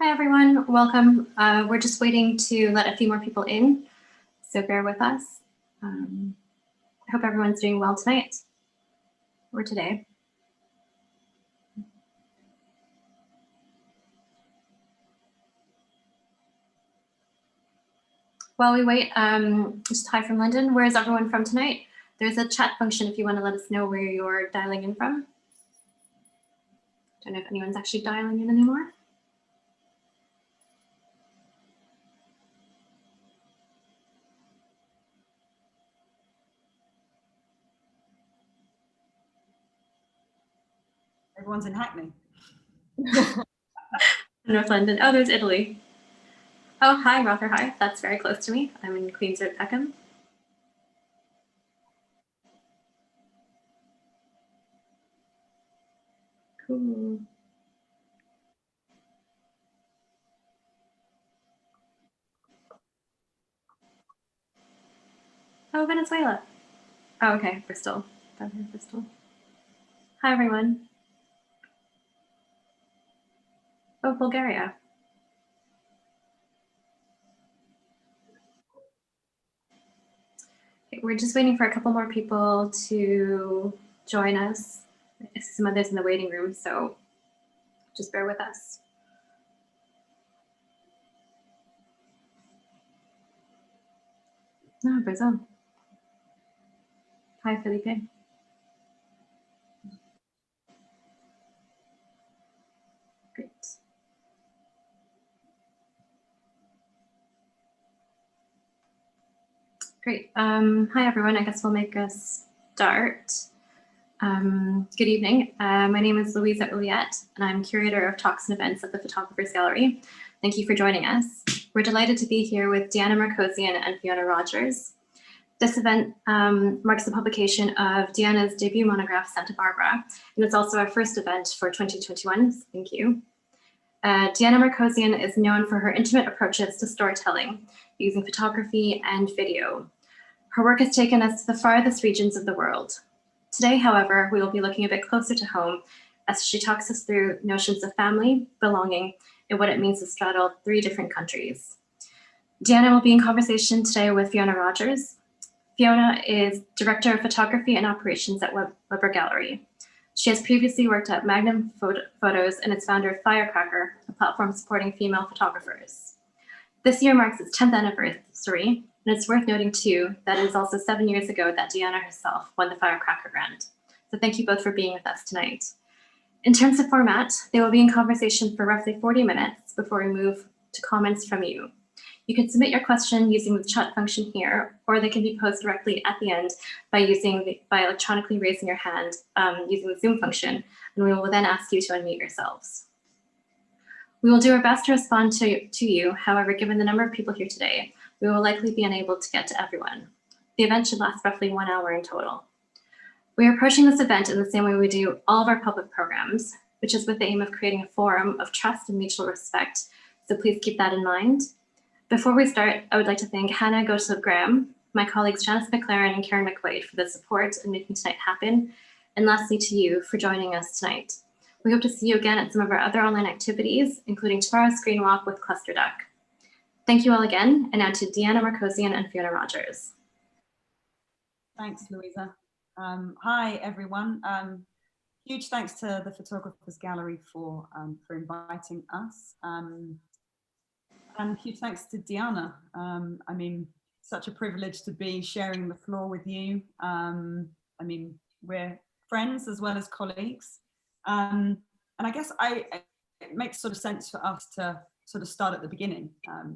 Hi everyone, welcome. We're just waiting to let a few more people in, so bear with us. I hope everyone's doing well tonight or today. While we wait, just hi from London. Where is everyone from tonight? There's a chat function if you want to let us know where you're dialing in from. Don't know if anyone's actually dialing in anymore. Everyone's in Hackney. North London. Oh, there's Italy. Oh, hi, Rotherhithe. That's very close to me. I'm in Queen's Road, Peckham. Cool. Oh, Venezuela. Oh, okay, Bristol. Bristol. Hi, everyone. Oh, Bulgaria. Okay, we're just waiting for a couple more people to join us. Some others in the waiting room, so just bear with us. No, Brazil. Hi, Felipe. Great. Great. Hi, everyone. I guess we'll make a start. Good evening. My name is Louisa Uliette, and I'm curator of talks and events at the Photographers Gallery. Thank you for joining us. We're delighted to be here with Diana Markosian and Fiona Rogers. This event marks the publication of Diana's debut monograph, Santa Barbara, and it's also our first event for 2021. So thank you. Diana Markosian is known for her intimate approaches to storytelling, using photography and video. Her work has taken us to the farthest regions of the world. Today, however, we will be looking a bit closer to home as she talks us through notions of family, belonging, and what it means to straddle 3 different countries. Diana will be in conversation today with Fiona Rogers. Fiona is Director of Photography and Operations at Weber Gallery. She has previously worked at Magnum Photos and is founder of Firecracker, a platform supporting female photographers. This year marks its 10th anniversary, and it's worth noting too that it is also 7 years ago that Diana herself won the Firecracker grant. So thank you both for being with us tonight. In terms of format, they will be in conversation for roughly 40 minutes before we move to comments from you. You can submit your question using the chat function here, or they can be posed directly at the end by electronically raising your hand using the Zoom function, and we will then ask you to unmute yourselves. We will do our best to respond to you. However, given the number of people here today, we will likely be unable to get to everyone. The event should last roughly 1 hour in total. We are approaching this event in the same way we do all of our public programs, which is with the aim of creating a forum of trust and mutual respect. So please keep that in mind. Before we start, I would like to thank Hannah Gottlieb-Graham, my colleagues Janice McLaren and Karen McQuaid for the support in making tonight happen, and lastly to you for joining us tonight. We hope to see you again at some of our other online activities, including tomorrow's Screen Walk with Cluster Duck. Thank you all again, and now to Diana Markosian and Fiona Rogers. Thanks, Louisa. Hi, everyone. Huge thanks to the Photographers Gallery for inviting us. And huge thanks to Diana. I mean, such a privilege to be sharing the floor with you. I mean, we're friends as well as colleagues. And I guess it makes sort of sense for us to sort of start at the beginning,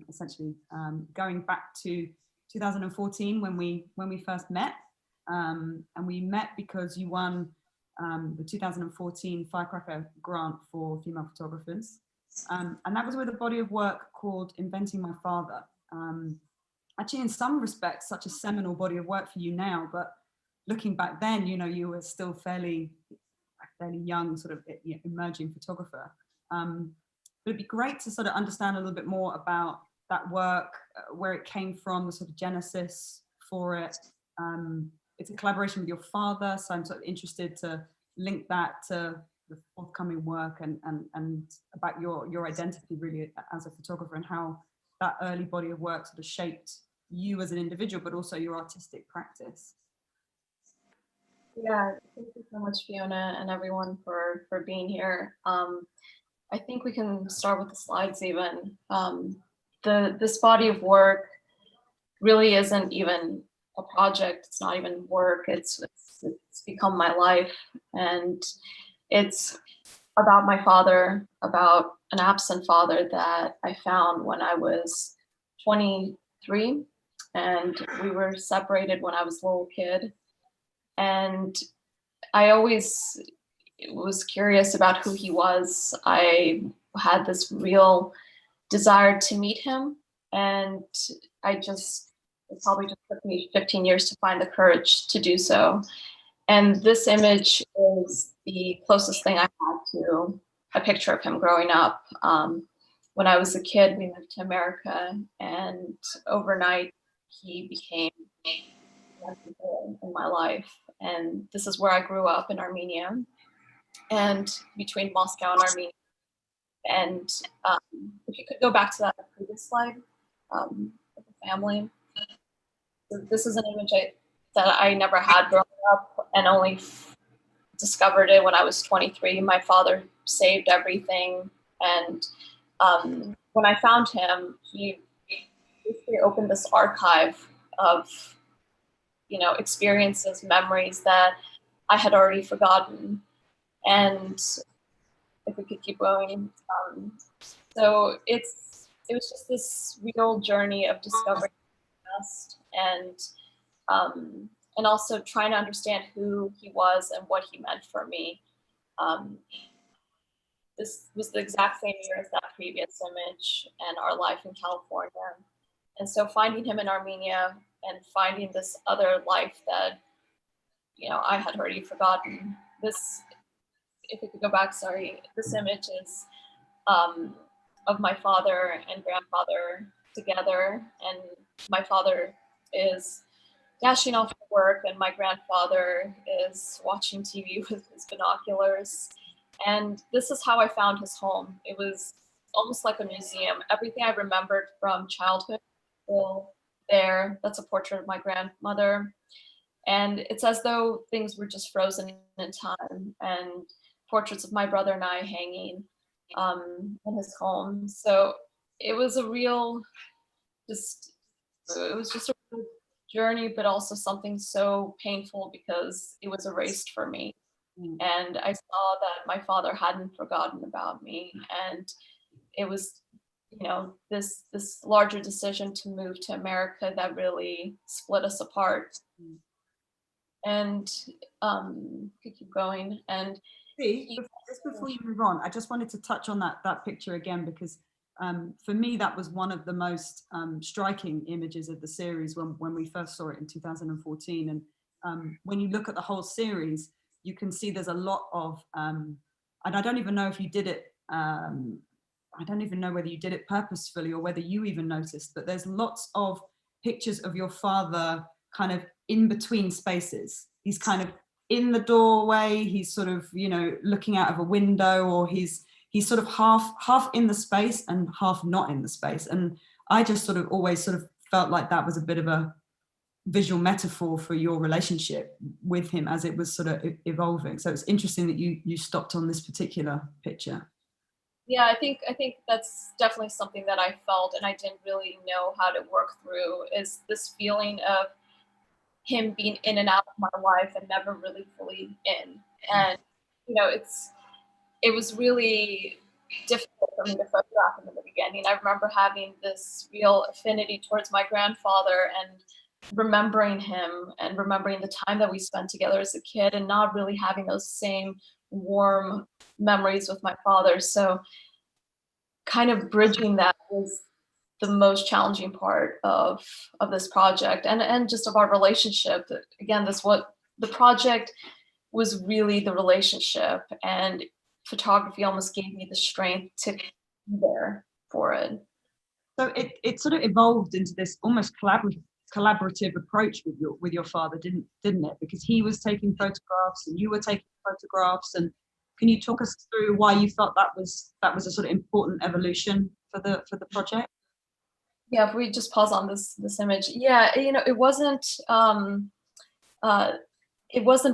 essentially going back to 2014 when we first met. And we met because you won the 2014 Firecracker grant for female photographers. And that was with a body of work called Inventing My Father. Actually, in some respects, such a seminal body of work for you now, but looking back then, you know, you were still fairly young, sort of emerging photographer. But it'd be great to sort of understand a little bit more about that work, where it came from, the sort of genesis for it. It's a collaboration with your father, so I'm sort of interested to link that to the forthcoming work and about your identity really as a photographer, and how that early body of work sort of shaped you as an individual, but also your artistic practice. Yeah, thank you so much, Fiona, and everyone for being here. I think we can start with the slides even. This body of work really isn't even a project. It's not even work. It's become my life, and it's about my father, about an absent father that I found when I was 23, and we were separated when I was a little kid. And I always was curious about who he was. I had this real desire to meet him, and it probably just took me 15 years to find the courage to do so. And this image is the closest thing I had to a picture of him growing up. When I was a kid, we moved to America, and overnight he became in my life. And this is where I grew up, in Armenia, and between Moscow and Armenia. And if you could go back to that previous slide, of the family. So this is an image that I never had growing up, and only discovered it when I was 23. My father saved everything, and when I found him, he basically opened this archive of, experiences, memories that I had already forgotten. And if we could keep going. So it was just this real journey of discovering the past, and also trying to understand who he was and what he meant for me. This was the exact same year as that previous image and our life in California. And so finding him in Armenia and finding this other life that, I had already forgotten. This, if we could go back, sorry, this image is of my father and grandfather together. And my father is dashing off to work, and my grandfather is watching TV with his binoculars. And this is how I found his home. It was almost like a museum. Everything I remembered from childhood still there. That's a portrait of my grandmother. And it's as though things were just frozen in time, and portraits of my brother and I hanging in his home. So it was a real, it was just a real journey, but also something so painful because it was erased for me. And I saw that my father hadn't forgotten about me, and it was, this larger decision to move to America that really split us apart. And could keep going. And just before you move on, I just wanted to touch on that picture again, because for me that was one of the most striking images of the series when we first saw it in 2014. And when you look at the whole series, you can see there's a lot of, and I don't even know if you did it, I don't even know whether you did it purposefully or whether you even noticed, but there's lots of pictures of your father kind of in between spaces. He's kind of in the doorway, he's sort of, looking out of a window, or he's sort of half in the space and half not in the space. And I just sort of always sort of felt like that was a bit of a visual metaphor for your relationship with him as it was sort of evolving. So it's interesting that you stopped on this particular picture. Yeah, I think that's definitely something that I felt, and I didn't really know how to work through, is this feeling of him being in and out of my life and never really fully in. And it was really difficult for me to photograph him in the beginning. I remember having this real affinity towards my grandfather and remembering him and remembering the time that we spent together as a kid, and not really having those same warm memories with my father. So kind of bridging that was the most challenging part of this project, and just of our relationship. Again, the project was really the relationship, and photography almost gave me the strength to be there for it. So it sort of evolved into this almost collaborative approach with your father, didn't it? Because he was taking photographs and you were taking photographs, and Can you talk us through why you felt that was a sort of important evolution for the project? Yeah, if we just pause on this image. Yeah, you know, it wasn't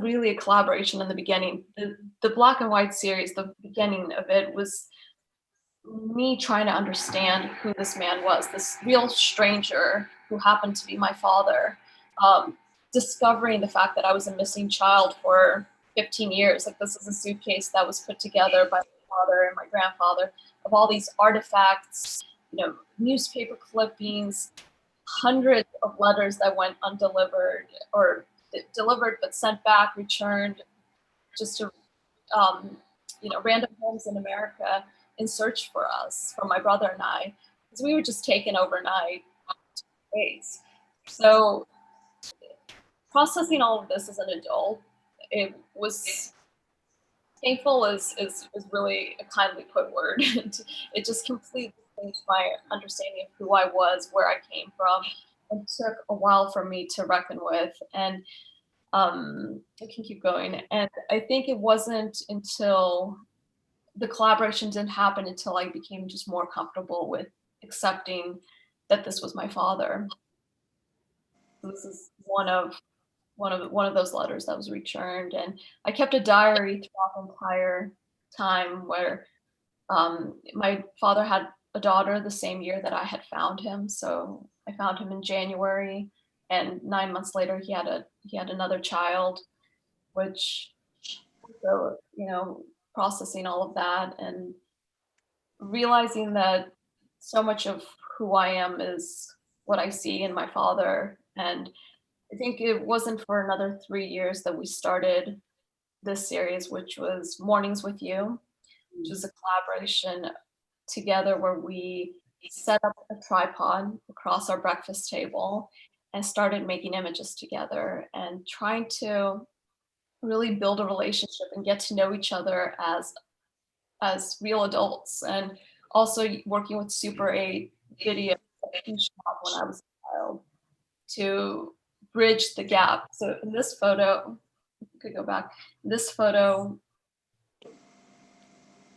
really a collaboration in the beginning. The black and white series, the beginning of it was me trying to understand who this man was, this real stranger who happened to be my father. Discovering the fact that I was a missing child for 15 years. Like, this is a suitcase that was put together by my father and my grandfather of all these artifacts, you know, newspaper clippings, hundreds of letters that went undelivered or delivered but sent back, returned, just to you know, random homes in America in search for us, for my brother and I, because we were just taken overnight to base. So processing all of this as an adult, it was painful is really a kindly put word. It just completely changed my understanding of who I was, where I came from, and took a while for me to reckon with. And I can keep going. And I think it wasn't until the collaboration didn't happen until I became just more comfortable with accepting that this was my father. So this is one of those letters that was returned, and I kept a diary throughout the entire time where my father had a daughter the same year that I had found him. So I found him in January, and 9 months later he had another child, which, so, you know, processing all of that and realizing that so much of who I am is what I see in my father. And I think it wasn't for another 3 years that we started this series, which was Mornings with You, which was a collaboration together where we set up a tripod across our breakfast table and started making images together and trying to really build a relationship and get to know each other as real adults, and also working with Super 8 video that he shot when I was a child to bridge the gap. So in this photo, if you could go back, this photo,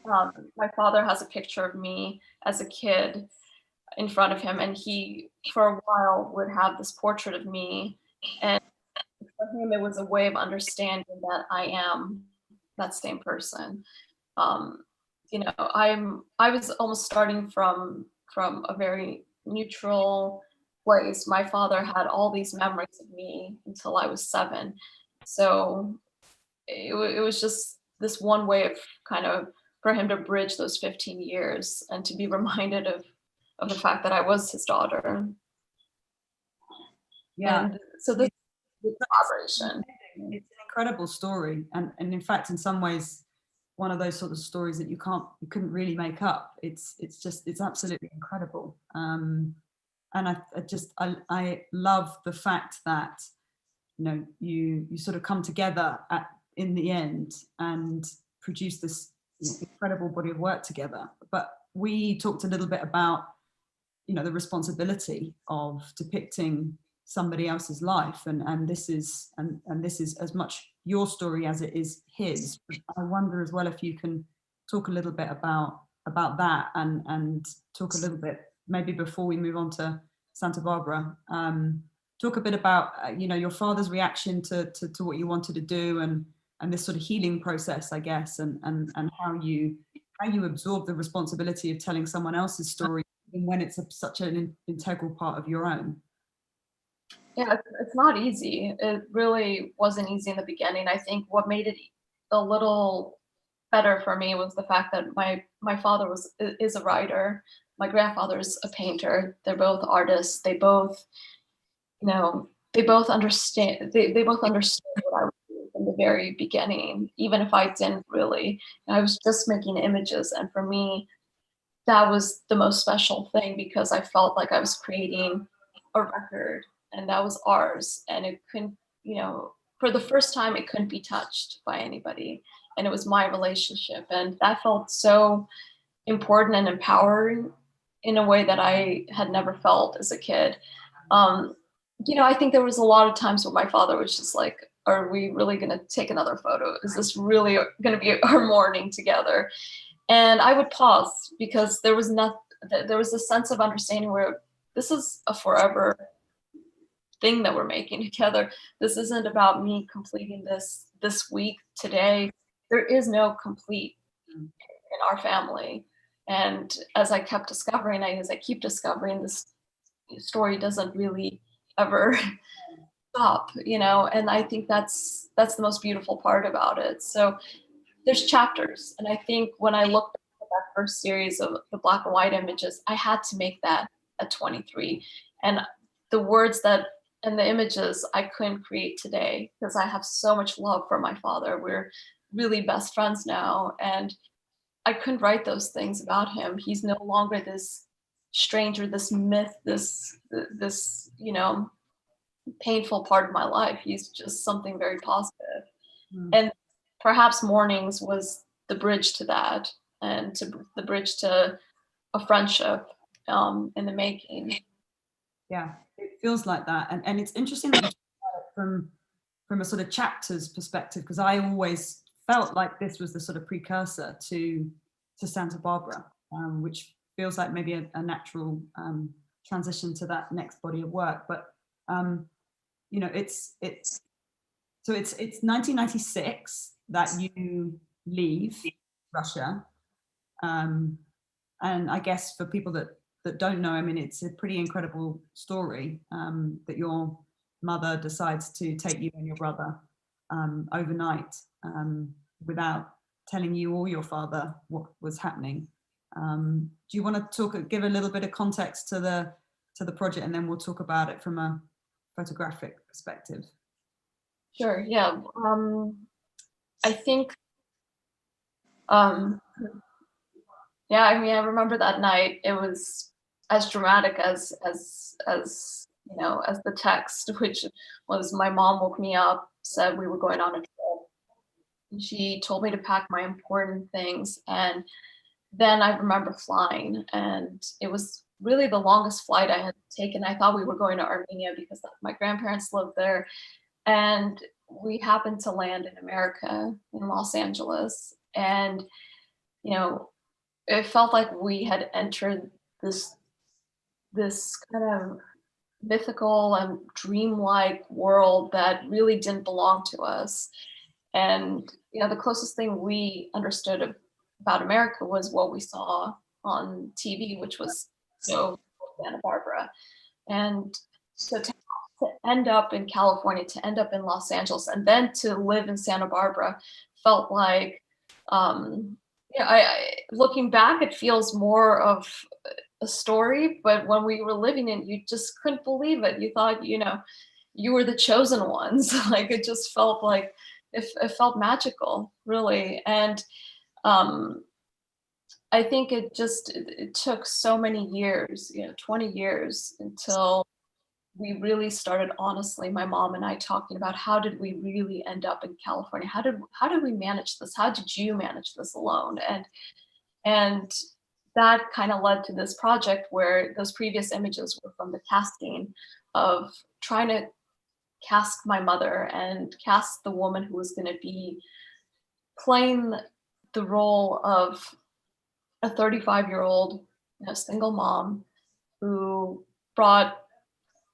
my father has a picture of me as a kid in front of him, and he, for a while, would have this portrait of me, and for him, it was a way of understanding that I am that same person. Um, you know, I was almost starting from a very neutral place. My father had all these memories of me until I was 7, so it was just this one way of kind of for him to bridge those 15 years and to be reminded of the fact that I was his daughter. Yeah. And so this collaboration. It's an incredible story, and in fact, in some ways, one of those sort of stories that you couldn't really make up. It's absolutely incredible. And I love the fact that, you know, you sort of come together in the end and produce this, you know, incredible body of work together. But we talked a little bit about, you know, the responsibility of depicting somebody else's life, and this is as much your story as it is his. I wonder as well if you can talk a little bit about that, and talk a little bit, maybe before we move on to Santa Barbara, talk a bit about you know, your father's reaction to what you wanted to do, and this sort of healing process, I guess, and how you absorb the responsibility of telling someone else's story, even when it's such an integral part of your own. Yeah, it's not easy. It really wasn't easy in the beginning. I think what made it a little better for me was the fact that my father is a writer. My grandfather's a painter. They're both artists. They both, you know, they both understand. They both understood what I was doing from the very beginning, even if I didn't really. I was just making images, and for me, that was the most special thing, because I felt like I was creating a record, and that was ours, and it couldn't, you know, for the first time, it couldn't be touched by anybody, and it was my relationship, and that felt so important and empowering in a way that I had never felt as a kid. You know, I think there was a lot of times where my father was just like, are we really going to take another photo? Is this really going to be our morning together? And I would pause because there was a sense of understanding where this is a forever thing that we're making together. This isn't about me completing this week today. There is no complete in our family. And as I kept discovering, as I keep discovering, this story doesn't really ever stop, and I think that's the most beautiful part about it. So there's chapters, and I think when I looked at that first series of the black and white images, I had to make that at 23, and the words and the images I couldn't create today because I have so much love for my father. We're really best friends now, and I couldn't write those things about him. He's no longer this stranger, this myth, this painful part of my life. He's just something very positive. And perhaps mornings was the bridge to that, and the bridge to a friendship in the making. Yeah, it feels like that. And it's interesting that you talk about it from a sort of chapters perspective, because I always felt like this was the sort of precursor to Santa Barbara, which feels like maybe a natural transition to that next body of work. But it's 1996 that you leave Russia, and I guess for people that don't know, I mean, it's a pretty incredible story, that your mother decides to take you and your brother overnight, without telling you or your father what was happening. Do you want to give a little bit of context to the project, and then we'll talk about it from a photographic perspective? Sure. Yeah. I think. Yeah. I mean, I remember that night. It was as dramatic as the text, which was my mom woke me up, said we were going on a trip. She told me to pack my important things, and then I remember flying, and it was really the longest flight I had taken. I thought we were going to Armenia because my grandparents lived there, and we happened to land in America, in Los Angeles, and it felt like we had entered this kind of mythical and dreamlike world that really didn't belong to us. And the closest thing we understood about America was what we saw on TV, which was Santa Barbara. And so to end up in California, to end up in Los Angeles, and then to live in Santa Barbara felt like, looking back, it feels more of a story, but when we were living in it, you just couldn't believe it. You thought, you were the chosen ones. Like, it just felt like, it felt magical, really. And I think it took so many years, 20 years, until we really started, honestly, my mom and I, talking about how did we really end up in California? How did we manage this? How did you manage this alone? And that kind of led to this project where those previous images were from the casting of trying to cast my mother and cast the woman who was going to be playing the role of a 35-year-old single mom who brought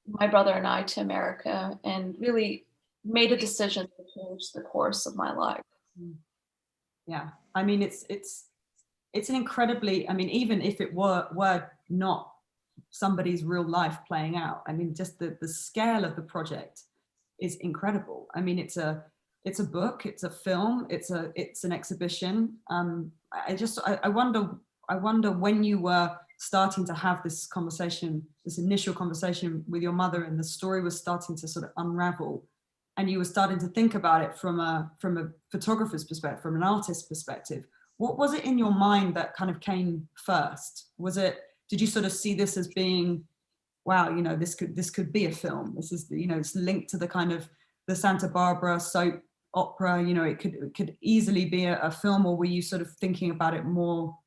my brother and I to America and really made a decision to change the course of my life. Yeah, I mean, it's an incredibly, I mean, even if it were not somebody's real life playing out, I mean, just the scale of the project is incredible. I mean, it's a book, it's a film, it's an exhibition. I wonder when you were starting to have this conversation, this initial conversation with your mother, and the story was starting to sort of unravel, and you were starting to think about it from a photographer's perspective, from an artist's perspective. What was it in your mind that kind of came first? Did you sort of see this as being, wow, this could be a film. This is, it's linked to the kind of the Santa Barbara soap opera, it could easily be a film? Or were you sort of thinking about it more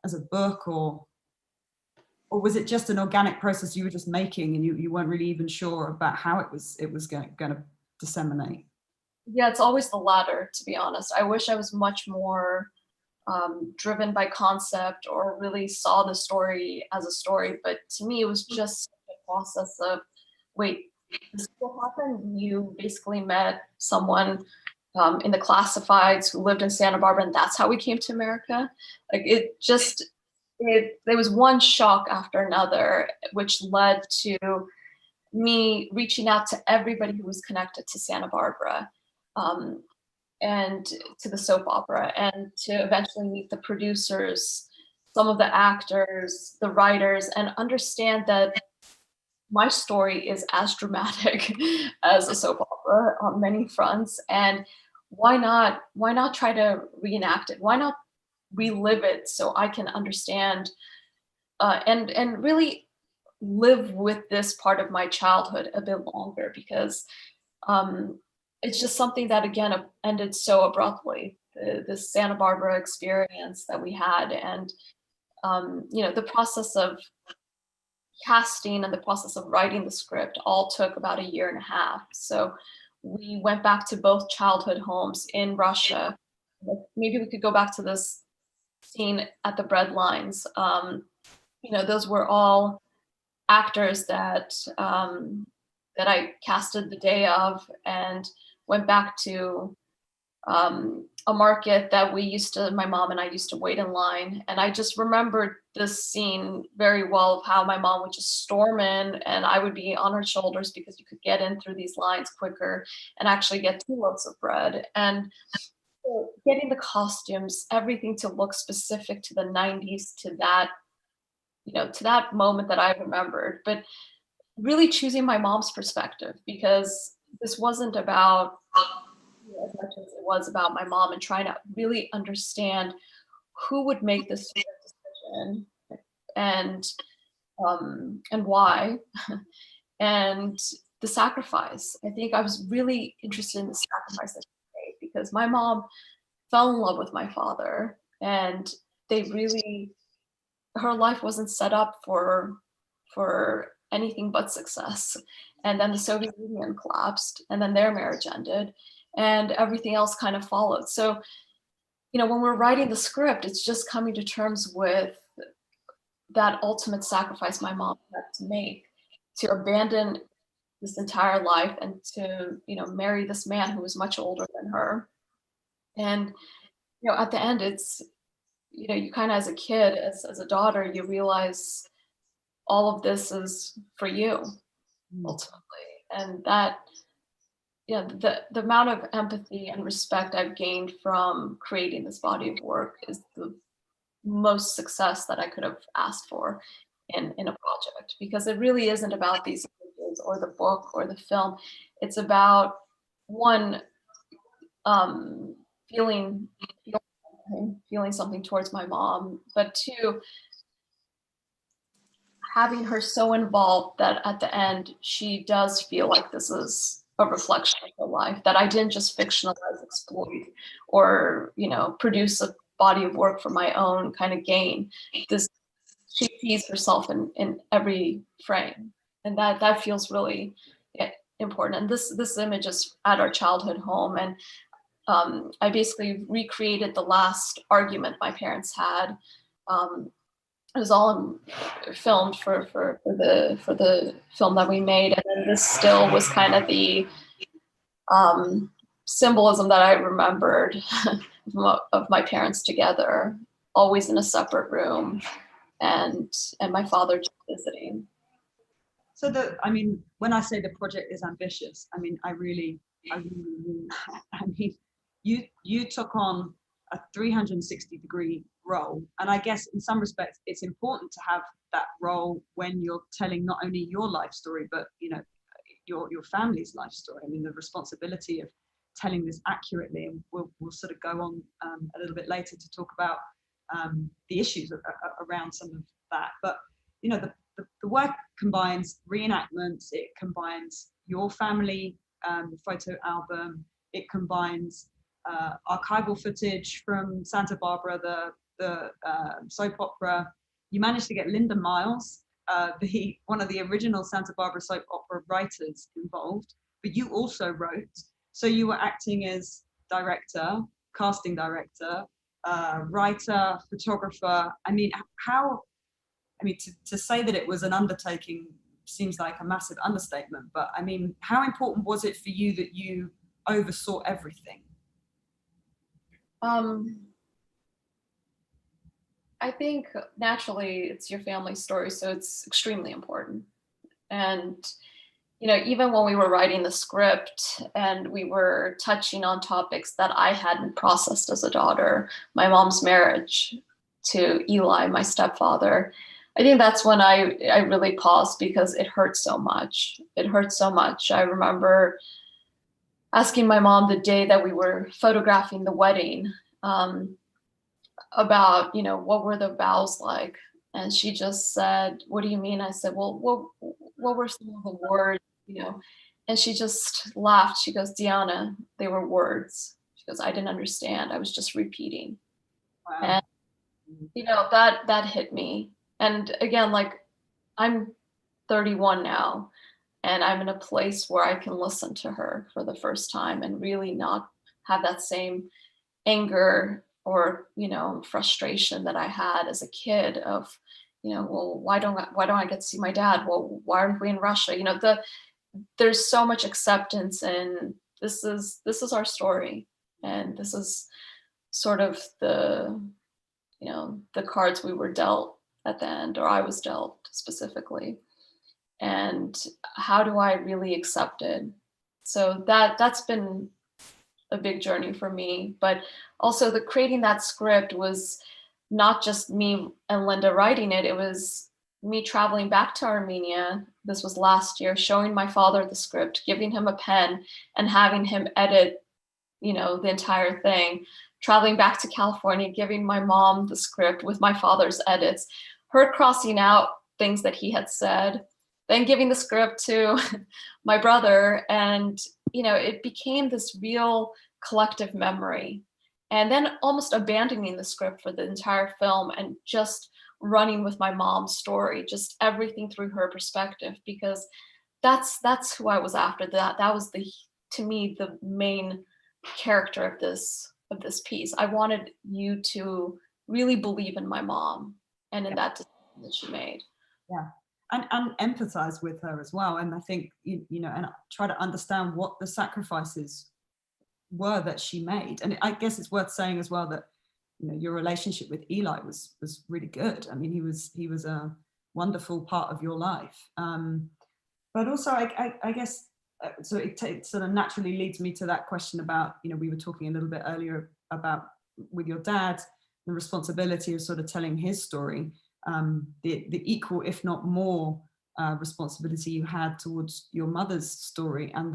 as a book, or was it just an organic process you were just making, and you weren't really even sure about how it was going to disseminate? Yeah, it's always the latter, to be honest. I wish I was much more driven by concept or really saw the story as a story. But to me, it was just a process of, wait, this will happen. You basically met someone in the classifieds who lived in Santa Barbara, and that's how we came to America. Like there was one shock after another, which led to me reaching out to everybody who was connected to Santa Barbara. And to the soap opera, and to eventually meet the producers, some of the actors, the writers, and understand that my story is as dramatic as a soap opera on many fronts. And why not try to reenact it? Why not relive it so I can understand and really live with this part of my childhood a bit longer, because it's just something that again ended so abruptly. The Santa Barbara experience that we had, and the process of casting and the process of writing the script all took about a year and a half. So we went back to both childhood homes in Russia. Maybe we could go back to this scene at the bread lines. Those were all actors that I casted the day of, and went back to a market that my mom and I used to wait in line. And I just remembered this scene very well, of how my mom would just storm in and I would be on her shoulders, because you could get in through these lines quicker and actually get 2 loaves of bread. And getting the costumes, everything to look specific to the 90s, to that moment that I remembered. But really choosing my mom's perspective, because this wasn't about as much as it was about my mom, and trying to really understand who would make this decision, and why, and the sacrifice. I think I was really interested in the sacrifice that she made, because my mom fell in love with my father, and her life wasn't set up for anything but success. And then the Soviet Union collapsed, and then their marriage ended, and everything else kind of followed. So, when we're writing the script, it's just coming to terms with that ultimate sacrifice my mom had to make, to abandon this entire life and to, marry this man who was much older than her. And, at the end, it's, you kind of, as a kid, as a daughter, you realize all of this is for you, ultimately. And that, the amount of empathy and respect I've gained from creating this body of work is the most success that I could have asked for in a project, because it really isn't about these images or the book or the film. It's about, one, feeling something towards my mom, but 2, having her so involved that at the end she does feel like this is a reflection of her life, that I didn't just fictionalize, exploit, or produce a body of work for my own kind of gain. She sees herself in every frame, and that feels really important. And this image is at our childhood home, and I basically recreated the last argument my parents had. It was all filmed for the film that we made, and then this still was kind of the symbolism that I remembered of my parents together, always in a separate room, and my father just visiting. So when I say the project is ambitious, I really mean that. I mean, you took on a 360-degree role, and I guess in some respects it's important to have that role when you're telling not only your life story, but your family's life story. I mean, the responsibility of telling this accurately, and we'll sort of go on a little bit later to talk about the issues around some of that. But the work combines reenactments, it combines your family photo album, it combines archival footage from Santa Barbara, the soap opera. You managed to get Linda Miles, one of the original Santa Barbara soap opera writers, involved, but you also wrote So you were acting as director, casting director, writer, photographer. I mean, to say that it was an undertaking seems like a massive understatement, but I mean, how important was it for you that you oversaw everything? I think naturally it's your family story, so it's extremely important. And even when we were writing the script and we were touching on topics that I hadn't processed as a daughter, my mom's marriage to Eli, my stepfather, I think that's when I really paused because it hurt so much. It hurt so much. I remember asking my mom the day that we were photographing the wedding about, what were the vows like? And she just said, "What do you mean?" I said, "Well, what were some of the words, And she just laughed. She goes, "Diana, they were words." She goes, "I didn't understand. I was just repeating." Wow. And, that hit me. And again, like, I'm 31 now, and I'm in a place where I can listen to her for the first time and really not have that same anger or frustration that I had as a kid of, well, why don't I get to see my dad? Well, why aren't we in Russia? There's so much acceptance, and this is our story, and this is sort of the cards we were dealt at the end, or I was dealt specifically. And how do I really accept it? So that's been a big journey for me. But also the creating that script was not just me and Linda writing it. It was me traveling back to Armenia. This was last year, showing my father the script, giving him a pen and having him edit, the entire thing. Traveling back to California, giving my mom the script with my father's edits, her crossing out things that he had said, then giving the script to my brother. And, it became this real collective memory. And then almost abandoning the script for the entire film and just running with my mom's story, just everything through her perspective, because that's who I was after. That was to me, the main character of this piece. I wanted you to really believe in my mom and in that decision that she made. Yeah. And empathize with her as well. And I think, and try to understand what the sacrifices were that she made. And I guess it's worth saying as well that, your relationship with Eli was really good. I mean, he was a wonderful part of your life. But also, I guess, so it sort of naturally leads me to that question about, we were talking a little bit earlier about with your dad, the responsibility of sort of telling his story, the equal, if not more, responsibility you had towards your mother's story, and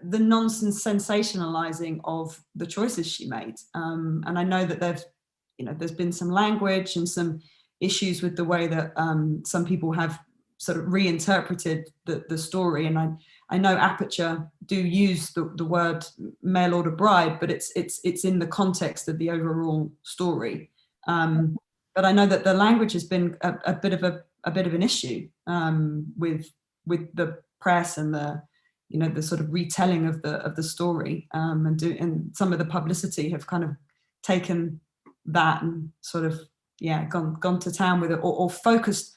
the nonsense sensationalizing of the choices she made. And I know that there's been some language and some issues with the way that some people have sort of reinterpreted the story. And I know Aperture do use the word mail order bride, but it's in the context of the overall story. But I know that the language has been a bit of an issue with the press and the sort of retelling of the story, and some of the publicity have kind of taken that and sort of gone to town with it, or focused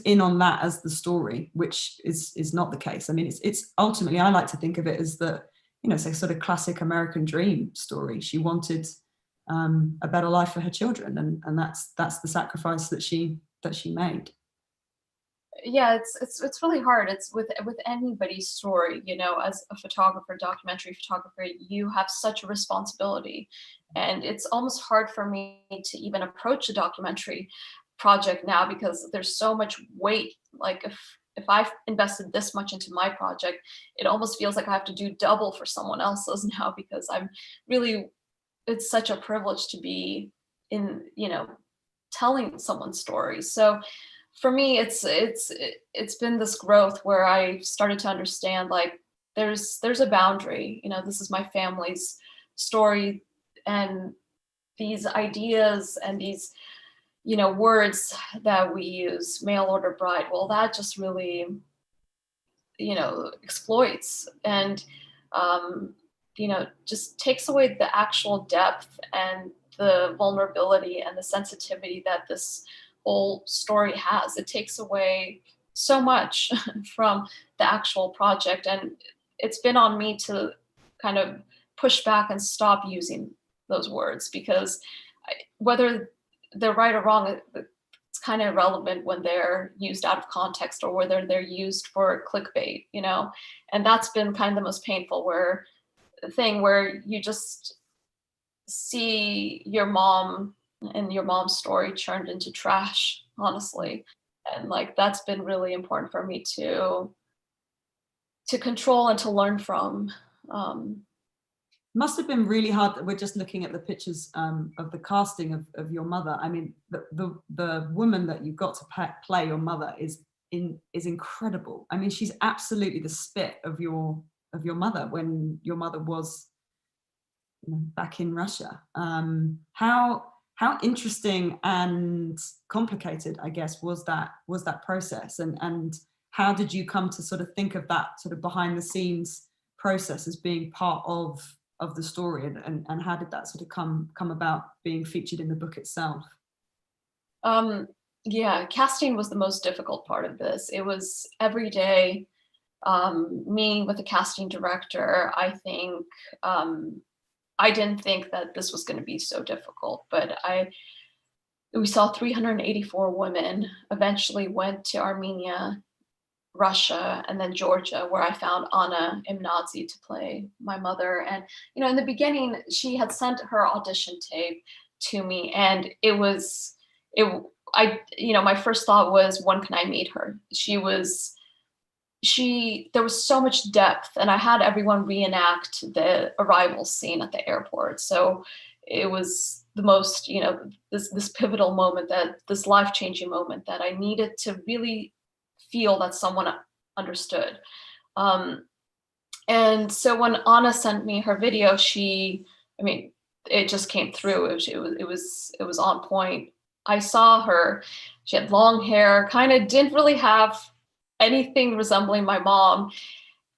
in on that as the story, which is not the case. I mean, it's ultimately, I like to think of it as it's a sort of classic American dream story. She wanted a better life for her children, and that's the sacrifice that she made. Yeah, it's really hard. It's with anybody's story, as a photographer, documentary photographer, you have such a responsibility. And it's almost hard for me to even approach a documentary project now because there's so much weight. Like if I've invested this much into my project, it almost feels like I have to do double for someone else's now, because it's such a privilege to be in, telling someone's story. So for me, it's been this growth where I started to understand, like, there's a boundary. This is my family's story, and these ideas and these words that we use, mail order bride, well, that just really exploits. And just takes away the actual depth and the vulnerability and the sensitivity that this whole story has. It takes away so much from the actual project, and it's been on me to kind of push back and stop using those words, because whether they're right or wrong, it's kind of irrelevant when they're used out of context or whether they're used for clickbait, and that's been kind of the most painful thing where you just see your mom and your mom's story turned into trash, honestly. And like, that's been really important for me to control and to learn from. Must have been really hard. We're just looking at the pictures of the casting of your mother. I mean, the woman that you got to play your mother is incredible. I mean, she's absolutely the spit of your mother when your mother was back in Russia. How interesting and complicated, I guess, was that process, and how did you come to sort of think of that sort of behind the scenes process as being part of the story, and how did that sort of come about being featured in the book itself? Yeah, casting was the most difficult part of this. It was every day meeting with a casting director. I think I didn't think that this was going to be so difficult, but we saw 384 women. Eventually went to Armenia, Russia, and then Georgia, where I found Anna Imnadzi to play my mother. And in the beginning, she had sent her audition tape to me, and my first thought was, when can I meet her? There was so much depth, and I had everyone reenact the arrival scene at the airport. So it was the most, this pivotal moment, this life-changing moment that I needed to really feel that someone understood. And so when Anna sent me her video, it just came through. It was on point. I saw her. She had long hair, kind of didn't really have anything resembling my mom.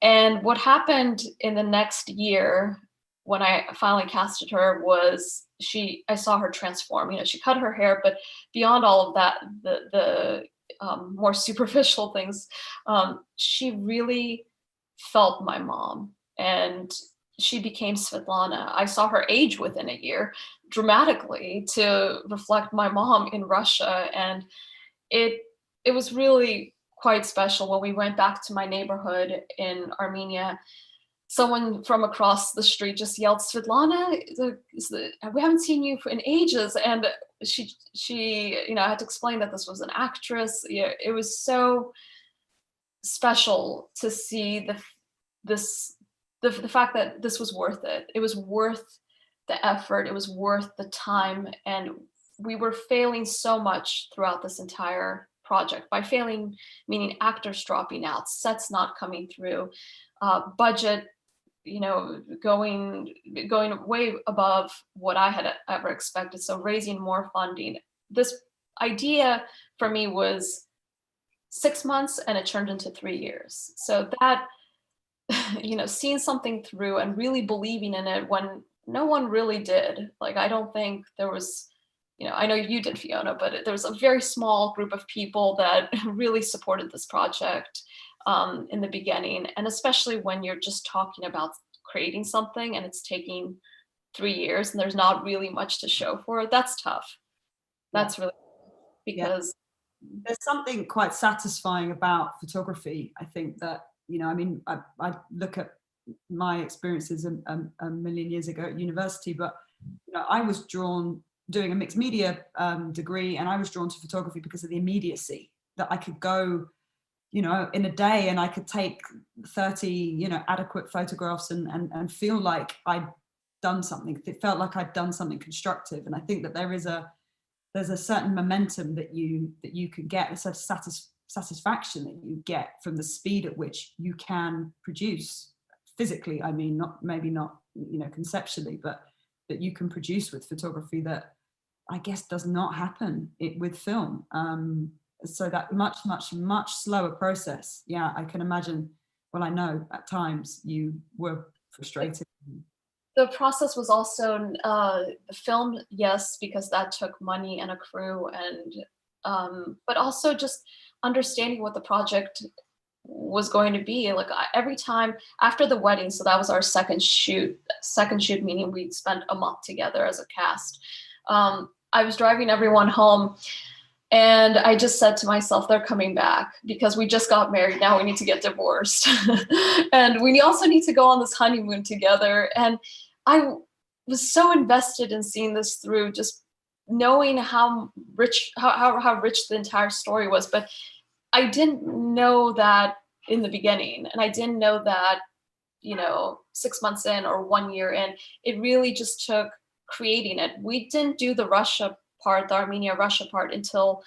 And what happened in the next year when I finally casted her was I saw her transform. She cut her hair, but beyond all of that, the more superficial things, she really felt my mom, and she became Svetlana. I saw her age within a year dramatically to reflect my mom in Russia. And it was really quite special. When we went back to my neighborhood in Armenia, someone from across the street just yelled, "Svetlana, we haven't seen you in ages." And she I had to explain that this was an actress. Yeah, it was so special to see the fact that this was worth it. It was worth the effort. It was worth the time. And we were failing so much throughout this entire project. By failing, meaning actors dropping out, sets not coming through, budget, going way above what I had ever expected. So raising more funding. This idea for me was 6 months, and it turned into 3 years. So that, seeing something through and really believing in it when no one really did. Like, I don't think there was, I know you did, Fiona, but there was a very small group of people that really supported this project in the beginning. And especially when you're just talking about creating something and it's taking 3 years and there's not really much to show for it, that's tough. That's really, because there's something quite satisfying about photography. I think that, I look at my experiences a million years ago at university, but I was drawn, doing a mixed media degree, and I was drawn to photography because of the immediacy, that I could go, in a day and I could take 30, adequate photographs and feel like I'd done something. It felt like I'd done something constructive. And I think that there's a certain momentum that you can get, a sort of satisfaction that you get from the speed at which you can produce physically. I mean, maybe not conceptually, but that you can produce with photography that I guess does not happen with film. So that much slower process. Yeah, I can imagine. Well, I know at times you were frustrating. The process was also filmed, yes, because that took money and a crew, and but also just understanding what the project was going to be. Like every time after the wedding, so that was our second shoot, meaning we spent a month together as a cast. I was driving everyone home, and I just said to myself, they're coming back because we just got married. Now we need to get divorced. And we also need to go on this honeymoon together. And I was so invested in seeing this through, just knowing how rich the entire story was. But I didn't know that in the beginning. And I didn't know that, 6 months in or 1 year in. It really just took creating it. We didn't do the Russia part, the Armenia-Russia part, until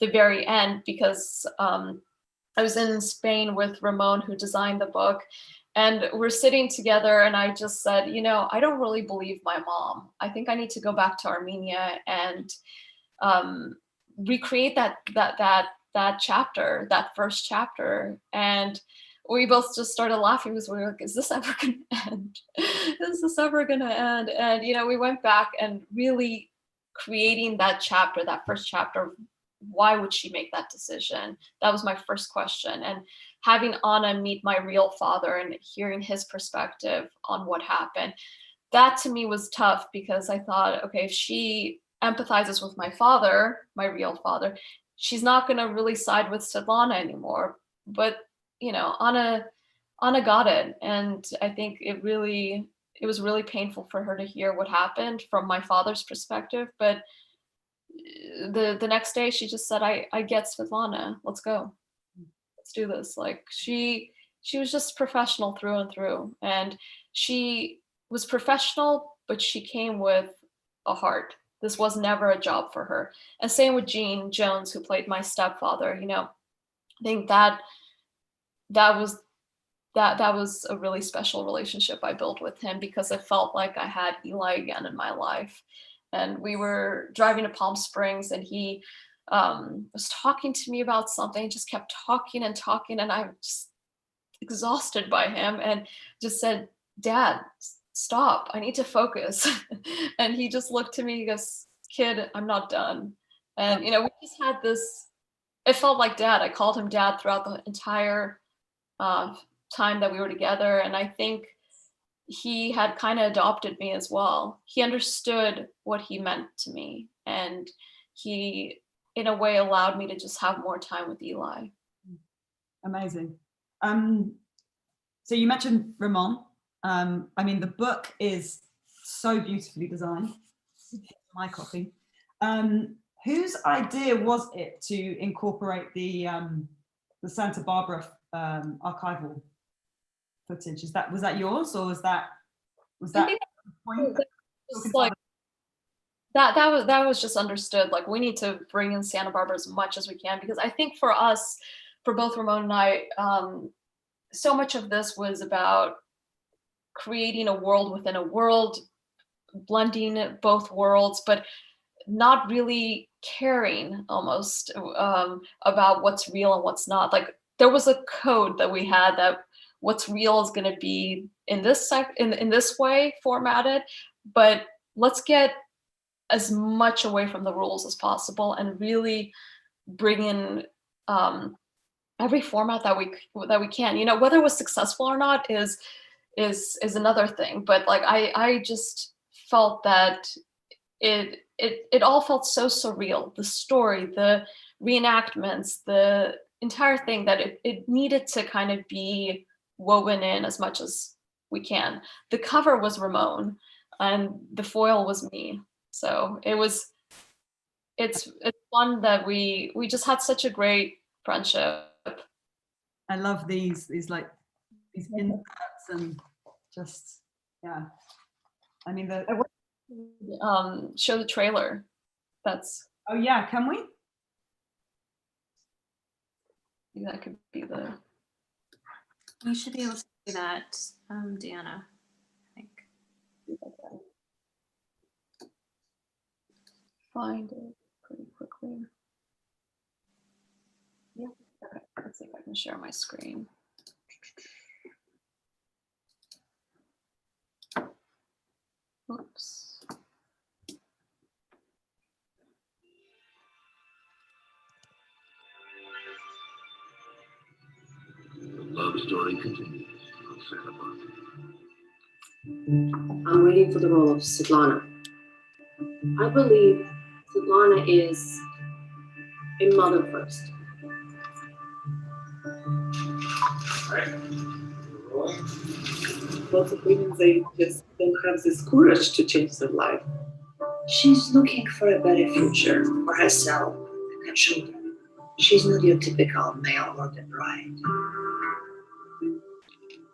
the very end, because I was in Spain with Ramon, who designed the book, and we're sitting together, and I just said, I don't really believe my mom. I think I need to go back to Armenia and recreate that chapter, that first chapter. And we both just started laughing because we were like, is this ever going to end? Is this ever going to end? And, we went back and really creating that chapter, that first chapter. Why would she make that decision? That was my first question. And having Anna meet my real father and hearing his perspective on what happened, that to me was tough, because I thought, okay, if she empathizes with my father, my real father, she's not going to really side with Svetlana anymore. But, Anna got it. And I think it was really painful for her to hear what happened from my father's perspective. But the next day she just said, I get Svetlana, let's go, let's do this. Like she was just professional through and through, and she was professional, but she came with a heart. This was never a job for her. And same with Gene Jones, who played my stepfather. I think that was a really special relationship I built with him, because it felt like I had Eli again in my life. And we were driving to Palm Springs, and he was talking to me about something, just kept talking and talking, and I was just exhausted by him, and just said, Dad, stop, I need to focus. And he just looked to me, he goes, kid, I'm not done. And, we just had this, it felt like dad. I called him dad throughout the entire time that we were together. And I think he had kind of adopted me as well. He understood what he meant to me, and he, in a way, allowed me to just have more time with Eli. Amazing. So you mentioned Ramon. The book is so beautifully designed. My copy. Whose idea was it to incorporate the Santa Barbara archival footage? Was that yours, or was that the point? That was just understood. Like, we need to bring in Santa Barbara as much as we can, because I think for us, for both Ramon and I, so much of this was about creating a world within a world, blending both worlds, but not really caring almost about what's real and what's not. Like, there was a code that we had that what's real is going to be in this in this way formatted, but let's get as much away from the rules as possible and really bring in every format that we can. Whether it was successful or not is another thing, but like I just felt that it all felt so surreal. The story, the reenactments, the entire thing, that it needed to kind of be woven in as much as we can. The cover was Ramon and the foil was me. So it's fun that we just had such a great friendship. I love these inserts, and just, yeah. Show the trailer. Oh yeah, can we? That could be the. You should be able to do that, Diana, I think. Find it pretty quickly. Yeah. Okay. Let's see if I can share my screen. Oops. The love story continues on Santa Monica. I'm waiting for the role of Svetlana. I believe Svetlana is a mother first. Lots of women, they just don't have this courage to change their life. She's looking for a better future for herself and her children. She's not your typical mail-order bride.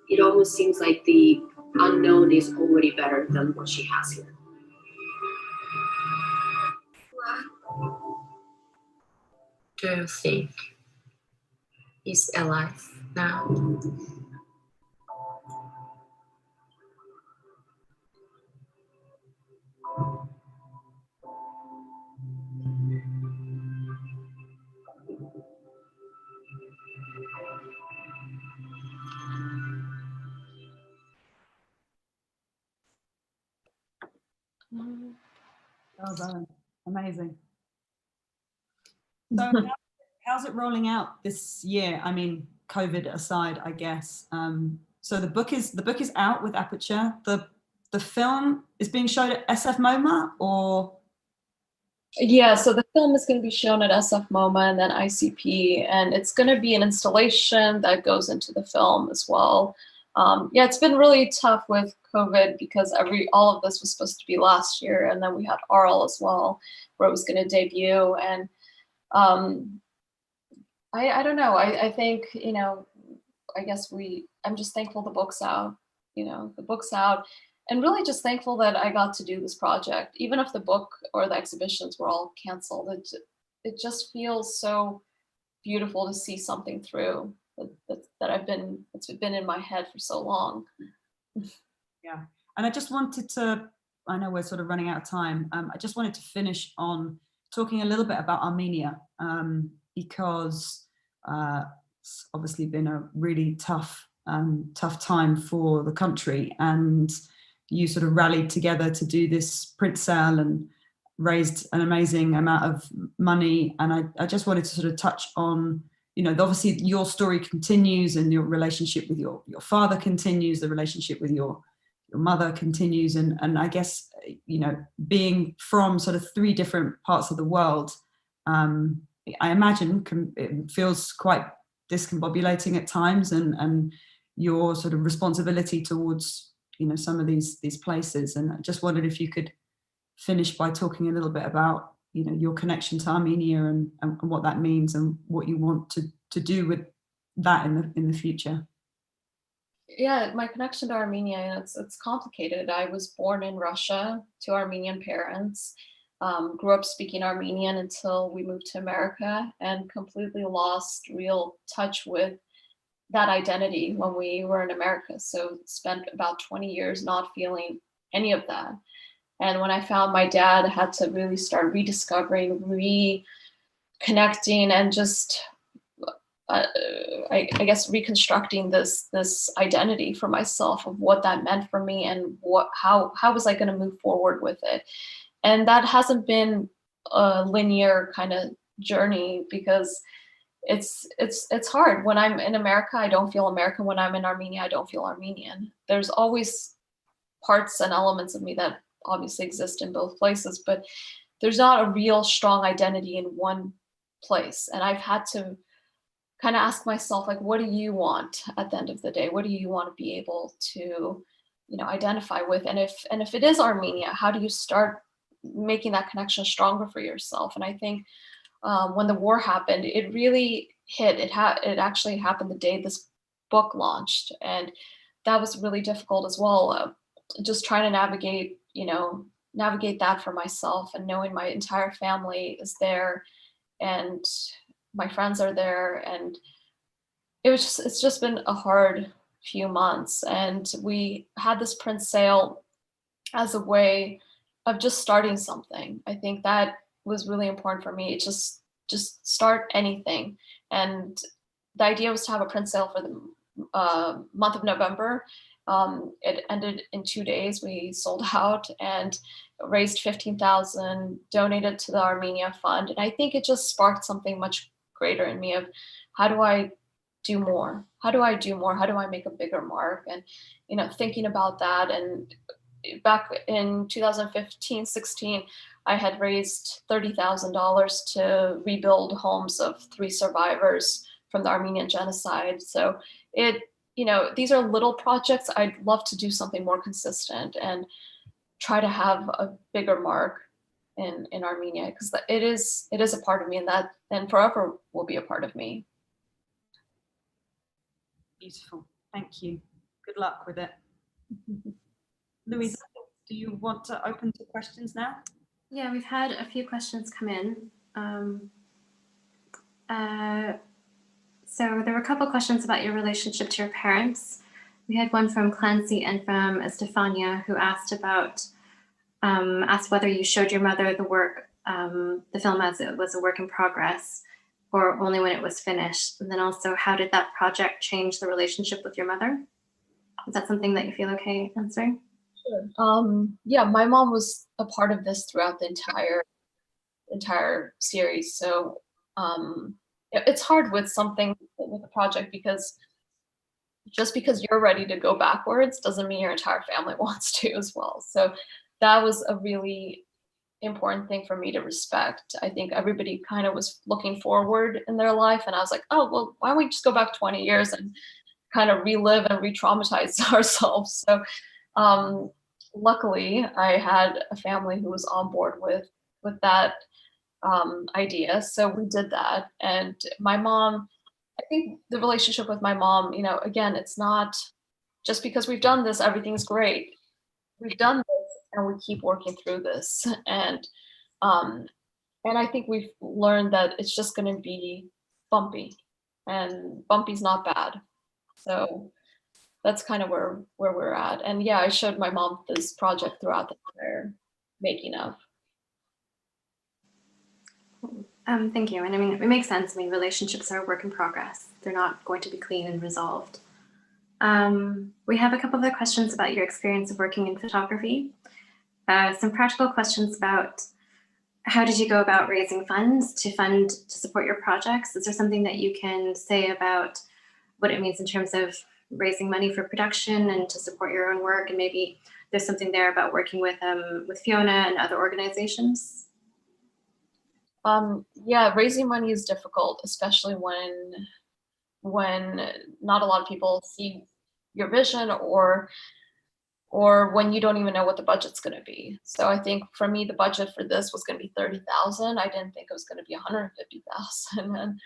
It almost seems like the unknown is already better than what she has here. Do you think he's alive now? Well done. Amazing. So how's it rolling out this year? I mean, COVID aside, I guess. So the book is out with Aperture. The film is being shown at SF MoMA, or? Yeah, so the film is going to be shown at SF MoMA and then ICP, and it's going to be an installation that goes into the film as well. Yeah, it's been really tough with COVID because all of this was supposed to be last year, and then we had Arl as well, where it was going to debut. And I don't know. I think, you know, I guess I'm just thankful the book's out. You know, the book's out, and really just thankful that I got to do this project, even if the book or the exhibitions were all canceled. It just feels so beautiful to see something through it's been in my head for so long. Yeah, and I just wanted to, I know we're sort of running out of time. I just wanted to finish on talking a little bit about Armenia, because it's obviously been a really tough time for the country, and you sort of rallied together to do this print sale and raised an amazing amount of money. And I just wanted to sort of touch on, you know, obviously your story continues, and your relationship with your father continues, the relationship with your mother continues, and I guess, you know, being from sort of 3 different parts of the world, I imagine it feels quite discombobulating at times, and your sort of responsibility towards, you know, some of these places. And I just wondered if you could finish by talking a little bit about, you know, your connection to Armenia and what that means, and what you want to do with that in the future. Yeah, my connection to Armenia, it's complicated. I was born in Russia to Armenian parents, grew up speaking Armenian until we moved to America, and completely lost real touch with that identity when we were in America. So spent about 20 years not feeling any of that. And when I found my dad, I had to really start rediscovering, reconnecting, and just I guess reconstructing this identity for myself of what that meant for me, and how was I going to move forward with it. And that hasn't been a linear kind of journey, because it's hard. When I'm in America, I don't feel American. When I'm in Armenia, I don't feel Armenian. There's always parts and elements of me that obviously exist in both places, but there's not a real strong identity in one place. And I've had to kind of ask myself, like, what do you want at the end of the day? What do you want to be able to, you know, identify with? And if it is Armenia, how do you start making that connection stronger for yourself? And I think when the war happened, it really hit. It actually happened the day this book launched, and that was really difficult as well. Just trying to navigate that for myself, and knowing my entire family is there, and my friends are there, and it's just been a hard few months. And we had this print sale as a way of just starting something. I think that was really important for me. Just start anything. And the idea was to have a print sale for the month of November. It ended in 2 days. We sold out and raised 15,000, donated to the Armenia Fund. And I think it just sparked something much greater in me of how do I do more? How do I do more? How do I make a bigger mark? And, you know, thinking about that. And back in 2015, 16, I had raised $30,000 to rebuild homes of 3 survivors from the Armenian genocide. So it, you know, these are little projects. I'd love to do something more consistent and try to have a bigger mark in Armenia, because it is a part of me, and that and forever will be a part of me. Beautiful. Thank you. Good luck with it. Louisa, do you want to open to questions now? Yeah, we've had a few questions come in. So there were a couple questions about your relationship to your parents. We had one from Clancy and from Estefania, who asked whether you showed your mother the work, the film as it was a work in progress, or only when it was finished. And then also, how did that project change the relationship with your mother? Is that something that you feel okay answering? Sure. Yeah, my mom was a part of this throughout the entire series. So it's hard with a project, because just because you're ready to go backwards doesn't mean your entire family wants to as well. So that was a really important thing for me to respect. I think everybody kind of was looking forward in their life, and I was like, oh, well, why don't we just go back 20 years and kind of relive and re-traumatize ourselves? So luckily, I had a family who was on board with that idea. So we did that. And my mom, I think the relationship with my mom, you know, again, it's not just because we've done this, everything's great. We've done this and we keep working through this. And I think we've learned that it's just going to be bumpy, and bumpy's not bad. So that's kind of where we're at. And yeah, I showed my mom this project throughout the entire making of. Thank you. And I mean, it makes sense. I mean, relationships are a work in progress. They're not going to be clean and resolved. We have a couple of other questions about your experience of working in photography. Some practical questions about how did you go about raising funds to support your projects? Is there something that you can say about what it means in terms of raising money for production and to support your own work? And maybe there's something there about working with Fiona and other organizations. Yeah, raising money is difficult, especially when not a lot of people see your vision, or when you don't even know what the budget's going to be. So I think for me, the budget for this was going to be 30,000. I didn't think it was going to be 150,000. And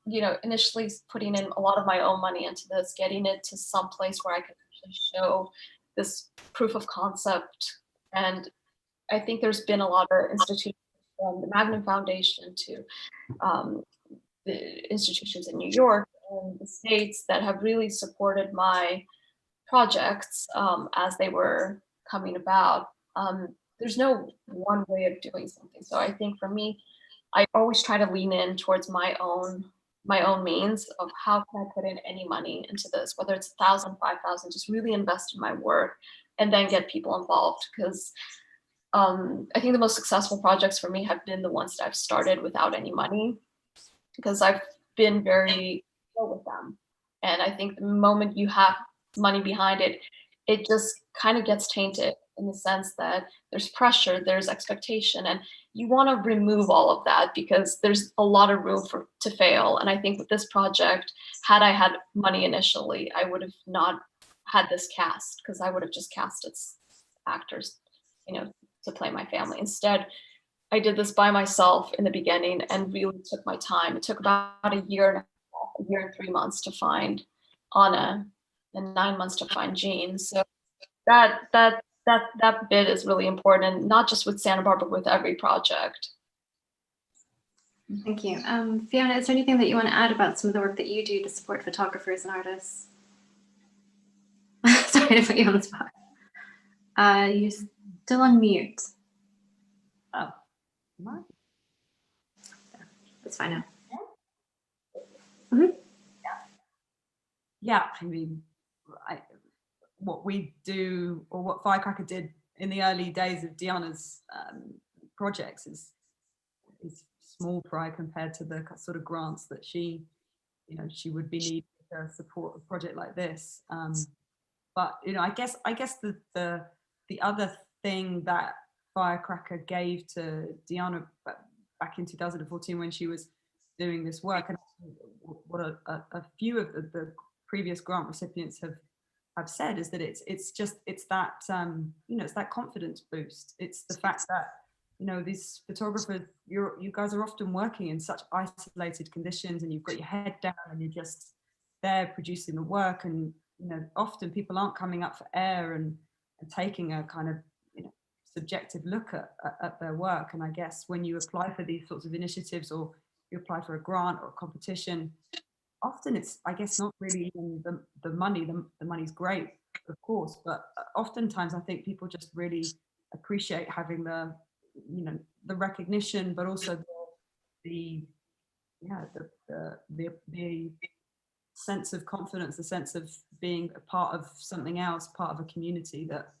you know, initially putting in a lot of my own money into this, getting it to some place where I could actually show this proof of concept. And I think there's been a lot of institutions, from the Magnum Foundation to the institutions in New York and the States, that have really supported my projects as they were coming about. There's no one way of doing something. So I think for me, I always try to lean in towards my own means of how can I put in any money into this, whether it's 1,000, 5,000, just really invest in my work and then get people involved. Because I think the most successful projects for me have been the ones that I've started without any money, because I've been very slow with them. And I think the moment you have money behind it, it just kind of gets tainted, in the sense that there's pressure, there's expectation, and you want to remove all of that, because there's a lot of room to fail. And I think with this project, had I had money initially, I would have not had this cast, because I would have just casted actors, you know, to play my family. Instead, I did this by myself in the beginning and really took my time. It took about a year and 3 months to find Anna, and 9 months to find Jean. So that bit is really important, and not just with Santa Barbara, with every project. Thank you. Fiona, is there anything that you want to add about some of the work that you do to support photographers and artists? Sorry to put you on the spot. You're still on mute. Oh, what? That's fine now. Yeah, I mean, what we do, or what Firecracker did in the early days of Diana's projects is small fry compared to the sort of grants that she would be needing to support a project like this. But I guess the other thing that Firecracker gave to Diana back in 2014 when she was doing this work, and what a few of the previous grant recipients have said, is that it's that it's that confidence boost. It's the fact that these photographers, you guys are often working in such isolated conditions, and you've got your head down and you're just there producing the work, and often people aren't coming up for air and taking a kind of subjective look at their work. And I guess when you apply for these sorts of initiatives, or you apply for a grant or a competition, often it's, I guess, not really even the money. The money's great, of course, but oftentimes I think people just really appreciate having the recognition, but also the sense of confidence, the sense of being a part of something else, part of a community that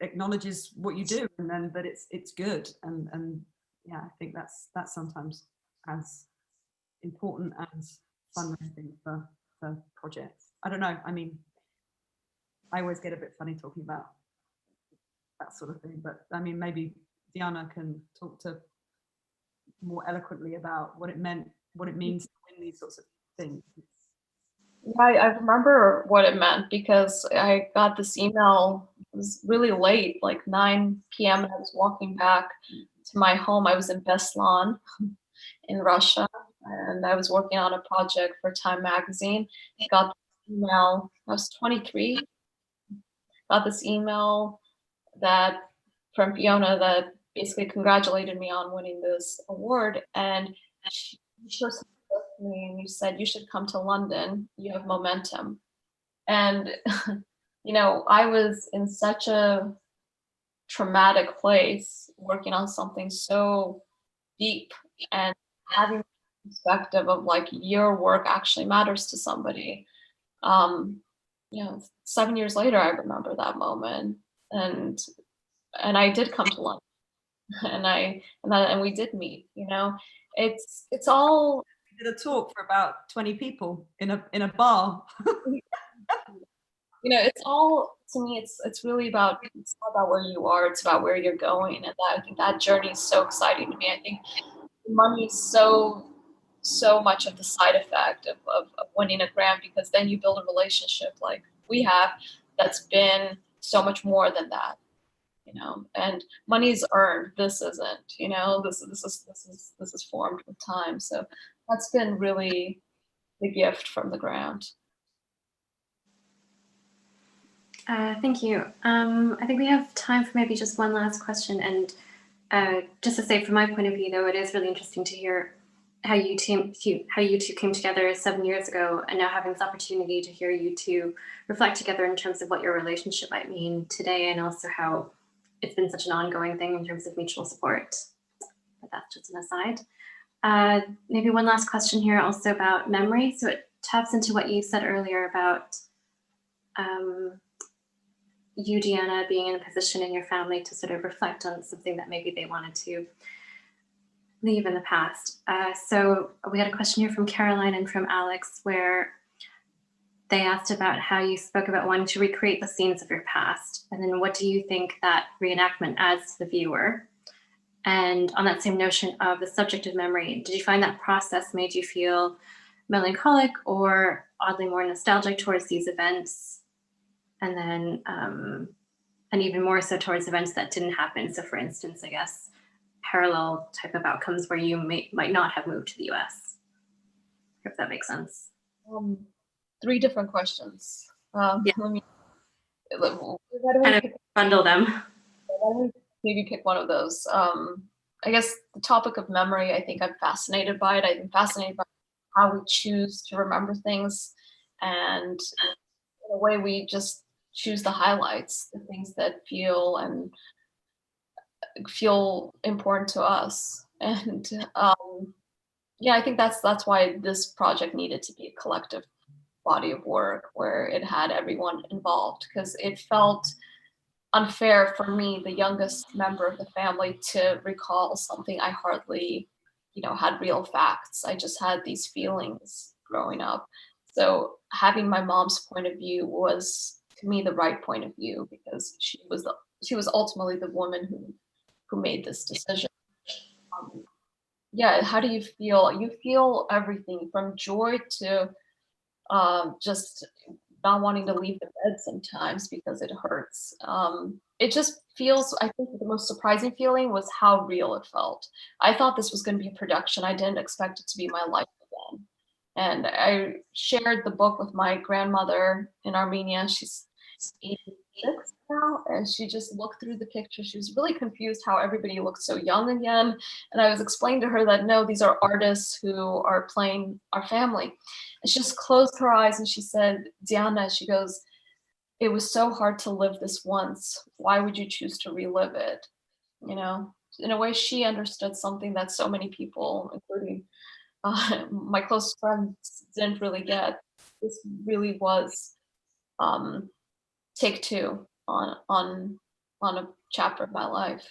acknowledges what you do, and then that it's good. And yeah, I think that's sometimes as important as fundraising for projects. I don't know. I mean, I always get a bit funny talking about that sort of thing, but I mean, maybe Diana can talk to more eloquently about what it means to win these sorts of things. Yeah, I remember what it meant, because I got this email. It was really late, like 9 p.m. and I was walking back to my home. I was in Beslan in Russia, and I was working on a project for Time magazine. I got this email. I was 23. Got this email from Fiona that basically congratulated me on winning this award, and she just looked at me and you said, "You should come to London. You have momentum." And I was in such a traumatic place, working on something so deep, and having the perspective of like your work actually matters to somebody. 7 years later, I remember that moment, and I did come to London, and we did meet. It's all. We did a talk for about 20 people in a bar. It's all, to me, it's really about, it's not about where you are, it's about where you're going, and I think that journey is so exciting to me. I think money is so much of the side effect of winning a grant, because then you build a relationship like we have that's been so much more than that. And money's earned. This isn't. This is formed with time. So that's been really the gift from the grant. Thank you. I think we have time for maybe just one last question. And just to say, from my point of view, though, it is really interesting to hear how you two came together 7 years ago, and now having this opportunity to hear you two reflect together in terms of what your relationship might mean today, and also how it's been such an ongoing thing in terms of mutual support. But that's just an aside. Maybe one last question here also about memory. So it taps into what you said earlier about you, Diana, being in a position in your family to sort of reflect on something that maybe they wanted to leave in the past. So we had a question here from Caroline and from Alex, where they asked about how you spoke about wanting to recreate the scenes of your past, and then what do you think that reenactment adds to the viewer? And on that same notion of the subject of memory, did you find that process made you feel melancholic or oddly more nostalgic towards these events? And then, and even more so towards events that didn't happen. So for instance, I guess, parallel type of outcomes where you might not have moved to the US. If that makes sense. 3 different questions. Yeah. Let me bundle them. Maybe pick one of those. I guess the topic of memory, I think I'm fascinated by it. I'm fascinated by how we choose to remember things, and in a way we just choose the highlights, the things that feel important to us. And yeah, I think that's why this project needed to be a collective body of work where it had everyone involved, because it felt unfair for me, the youngest member of the family, to recall something I hardly, had real facts. I just had these feelings growing up. So having my mom's point of view was, to me, the right point of view, because she was ultimately the woman who made this decision. Yeah, how do you feel? You feel everything from joy to just not wanting to leave the bed sometimes because it hurts. It just feels, I think the most surprising feeling was how real it felt. I thought this was going to be a production. I didn't expect it to be my life again. And I shared the book with my grandmother in Armenia. She's 86 now, and she just looked through the pictures. She was really confused how everybody looked so young again. And I was explaining to her that no, these are artists who are playing our family. And she just closed her eyes and she said, Diana, she goes, it was so hard to live this once. Why would you choose to relive it? In a way, she understood something that so many people, including my close friends, didn't really get. This really was take two on a chapter of my life.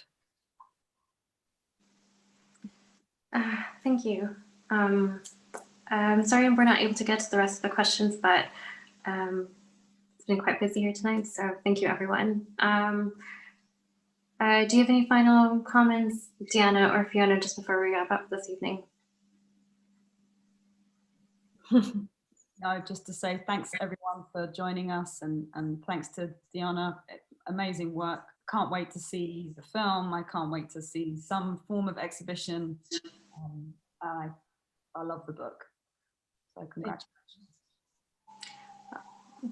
Thank you. I'm sorry we're not able to get to the rest of the questions, but it's been quite busy here tonight, so thank you, everyone. Do you have any final comments, Diana or Fiona, just before we wrap up this evening? No, just to say thanks everyone for joining us, and thanks to Diana. Amazing work. Can't wait to see the film. I can't wait to see some form of exhibition. I love the book. So congratulations.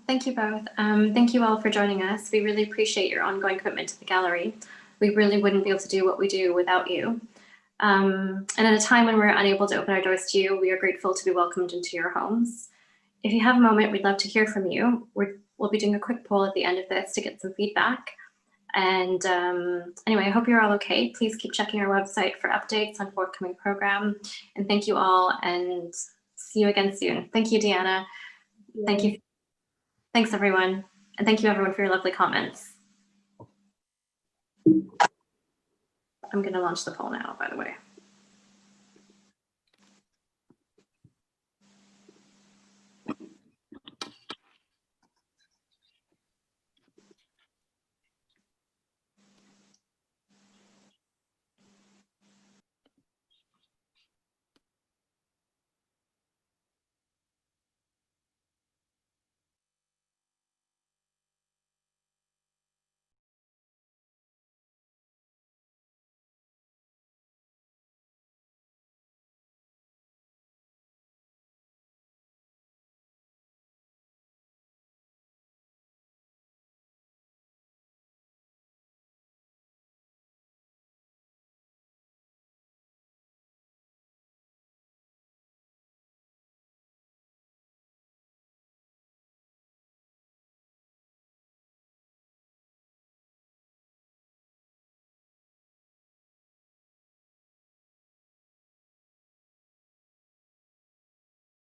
Thank you both. Thank you all for joining us. We really appreciate your ongoing commitment to the gallery. We really wouldn't be able to do what we do without you. And at a time when we're unable to open our doors to you, we are grateful to be welcomed into your homes. If you have a moment, we'd love to hear from you. We'll be doing a quick poll at the end of this to get some feedback. And anyway, I hope you're all okay. Please keep checking our website for updates on forthcoming program. And thank you all, and see you again soon. Thank you, Diana. Thank you. Thanks, everyone. And thank you, everyone, for your lovely comments. I'm going to launch the poll now, by the way.